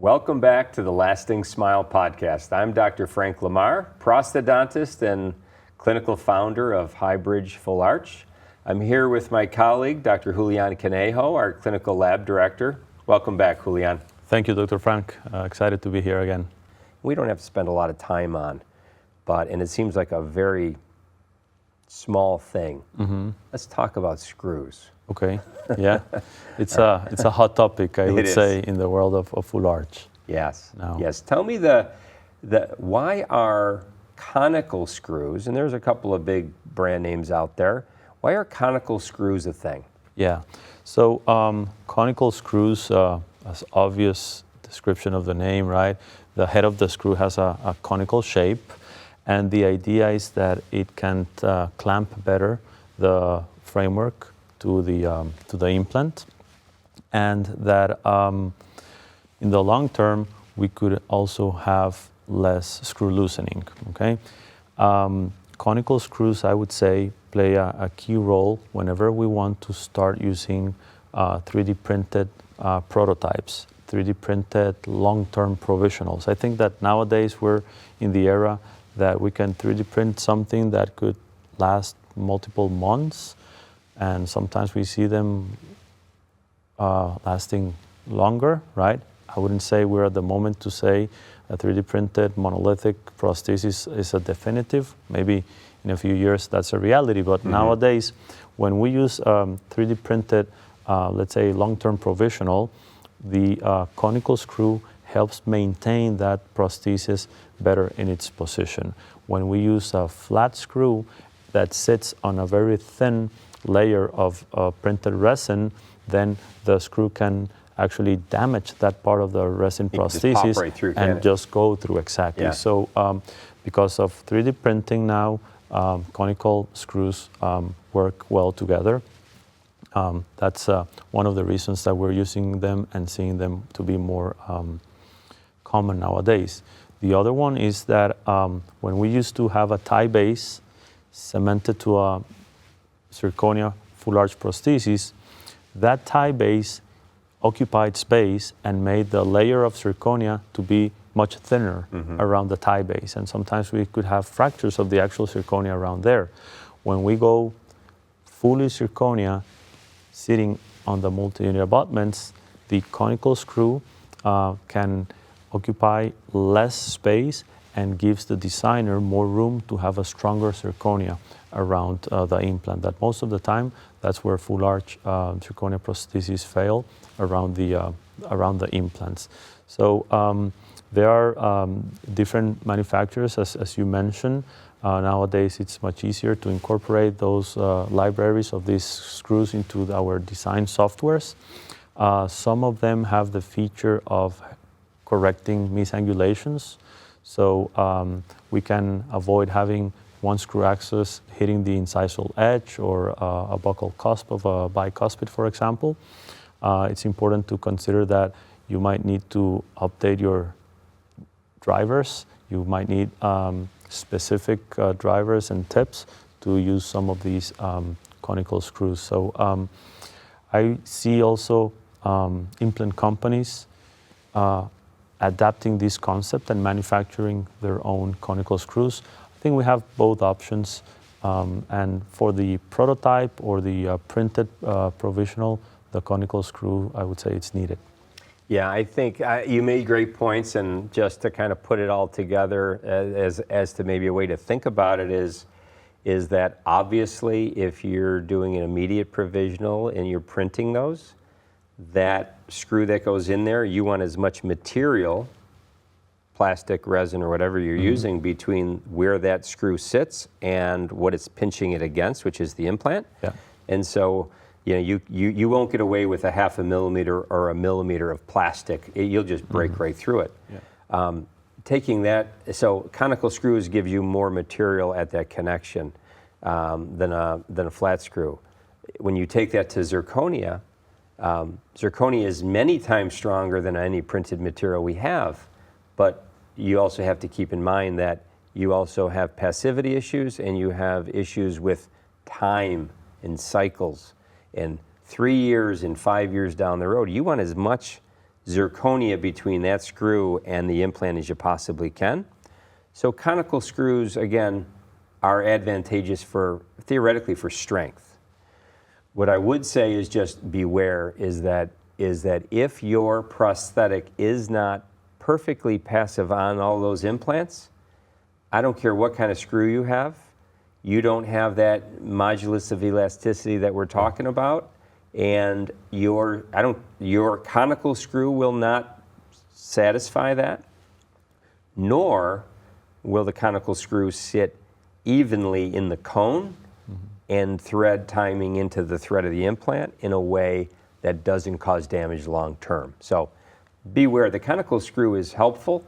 Welcome back to the Lasting Smile podcast. I'm Dr. Frank LaMar, prosthodontist and clinical founder of Hybridge Full Arch. I'm here with my colleague, Dr. Julianne Conejo, our clinical lab director. Welcome back, Julianne. Thank you, Dr. Frank. Excited to be here again. We don't have to spend a lot of time on, and it seems like a very small thing. Let's talk about screws. Okay, yeah. It's a hot topic, I would say, in the world of full arch. Yes, now. Yes. Tell me why are conical screws, and there's a couple of big brand names out there, why are conical screws a thing? Yeah, so conical screws, as obvious description of the name, right? The head of the screw has a conical shape, and the idea is that it can clamp better the framework to the implant, and that in the long term we could also have less screw loosening. Okay, conical screws, I would say, play a key role whenever we want to start using 3D printed prototypes, 3D printed long-term provisionals. I think that nowadays we're in the era that we can 3D print something that could last multiple months, and sometimes we see them lasting longer, right? I wouldn't say we're at the moment to say a 3D printed monolithic prosthesis is a definitive. Maybe in a few years that's a reality, but nowadays when we use 3D printed, let's say long-term provisional, the conical screw helps maintain that prosthesis better in its position. When we use a flat screw that sits on a very thin layer of printed resin, then the screw can actually damage that part of the resin prosthesis just right through, and just go through exactly. Yeah. So because of 3D printing now, conical screws work well together. That's one of the reasons that we're using them and seeing them to be more common nowadays. The other one is that when we used to have a tie base cemented to a zirconia full arch prosthesis, that tie base occupied space and made the layer of zirconia to be much thinner around the tie base, and sometimes we could have fractures of the actual zirconia around there. When we go fully zirconia sitting on the multi-unit abutments, the conical screw can occupy less space and gives the designer more room to have a stronger zirconia around the implant. That most of the time, that's where full arch zirconia prostheses fail, around the implants. So there are different manufacturers, as you mentioned. Nowadays, it's much easier to incorporate those libraries of these screws into our design softwares. Some of them have the feature of correcting misangulations. So we can avoid having one screw axis hitting the incisal edge or a buccal cusp of a bicuspid, for example. It's important to consider that you might need to update your drivers. You might need specific drivers and tips to use some of these conical screws. So I see also implant companies adapting this concept and manufacturing their own conical screws. I think we have both options, and for the prototype or the printed provisional, the conical screw, I would say it's needed. Yeah, I think you made great points, and just to kind of put it all together as to maybe a way to think about it is that obviously if you're doing an immediate provisional and you're printing those, that screw that goes in there, you want as much material, plastic, resin, or whatever you're using, between where that screw sits and what it's pinching it against, which is the implant. Yeah. And so, you know, you won't get away with a 0.5 millimeter or a millimeter of plastic. You'll just break right through it. Yeah. Taking that, so conical screws give you more material at that connection than a flat screw. When you take that to zirconia, zirconia is many times stronger than any printed material we have, but you also have to keep in mind that you also have passivity issues and you have issues with time and cycles. And 3 years and 5 years down the road, you want as much zirconia between that screw and the implant as you possibly can. So conical screws, again, are advantageous theoretically for strength. What I would say is just beware is that if your prosthetic is not perfectly passive on all those implants, I don't care what kind of screw you have, you don't have that modulus of elasticity that we're talking about, and your conical screw will not satisfy that, nor will the conical screw sit evenly in the cone and thread timing into the thread of the implant in a way that doesn't cause damage long term. So beware, the conical screw is helpful,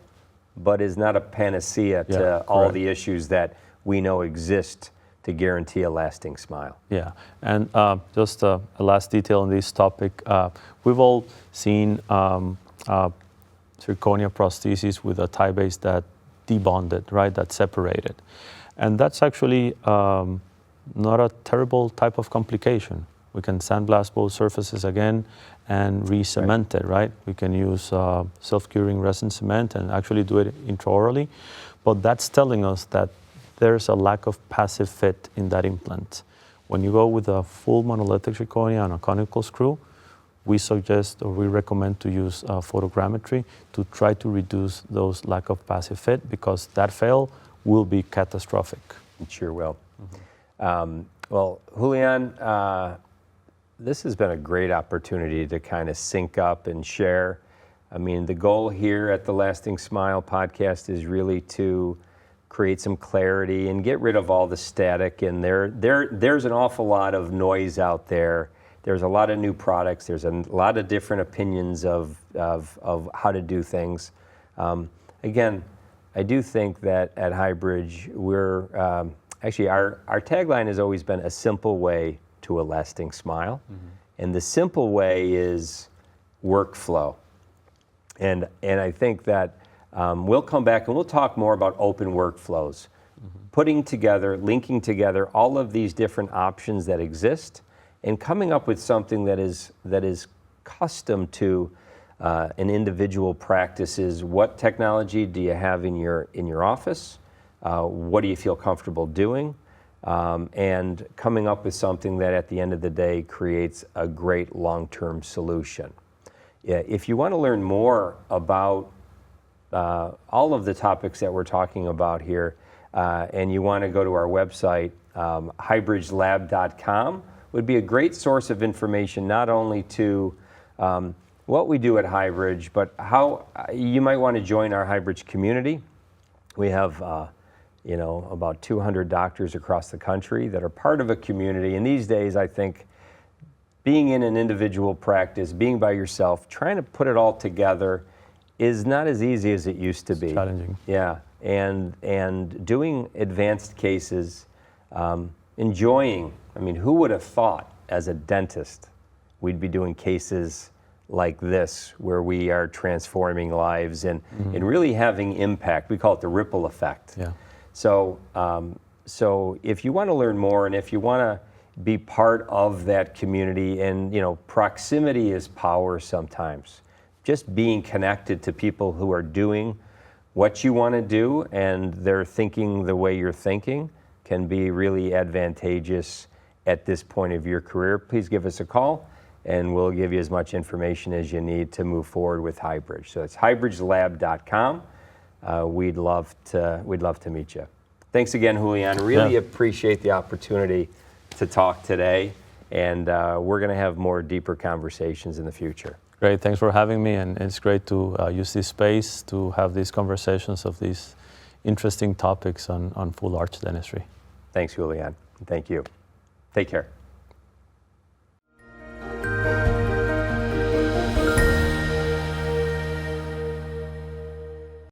but is not a panacea to all the issues that we know exist to guarantee a lasting smile. Yeah, and just a last detail on this topic. We've all seen zirconia prostheses with a tie base that debonded, right, that's separated. And that's actually not a terrible type of complication. We can sandblast both surfaces again and re-cement it, right? We can use self-curing resin cement and actually do it intraorally. But that's telling us that there's a lack of passive fit in that implant. When you go with a full monolithic zirconia and a conical screw, we suggest or we recommend to use photogrammetry to try to reduce those lack of passive fit, because that fail will be catastrophic. It sure will. Well, Julianne, this has been a great opportunity to kind of sync up and share. I mean, the goal here at the Lasting Smile podcast is really to create some clarity and get rid of all the static. And there's an awful lot of noise out there. There's a lot of new products. There's a lot of different opinions of how to do things. Again, I do think that at Hybridge, we're actually our tagline has always been a simple way to a lasting smile. And the simple way is workflow. And I think that we'll come back and we'll talk more about open workflows, putting together, linking together all of these different options that exist, and coming up with something that is custom to an individual practice's. What technology do you have in your office? What do you feel comfortable doing? And coming up with something that at the end of the day creates a great long-term solution. If you want to learn more about all of the topics that we're talking about here, and you want to go to our website, hybridgelab.com, would be a great source of information, not only to what we do at Hybridge, but how you might want to join our Hybridge community. We have about 200 doctors across the country that are part of a community. And these days, I think being in an individual practice, being by yourself, trying to put it all together is not as easy as it used to be. It's challenging. Yeah, and doing advanced cases, enjoying. I mean, who would have thought as a dentist we'd be doing cases like this, where we are transforming lives and really having impact. We call it the ripple effect. Yeah. So if you want to learn more, and if you want to be part of that community, and proximity is power sometimes. Just being connected to people who are doing what you want to do and they're thinking the way you're thinking can be really advantageous at this point of your career. Please give us a call, and we'll give you as much information as you need to move forward with Hybridge. So it's hybridgelab.com. We'd love to meet you. Thanks again, Julianne. Really appreciate the opportunity to talk today, and we're going to have more deeper conversations in the future. Great, thanks for having me, and it's great to use this space to have these conversations of these interesting topics on full arch dentistry. Thanks, Julianne. Thank you. Take care.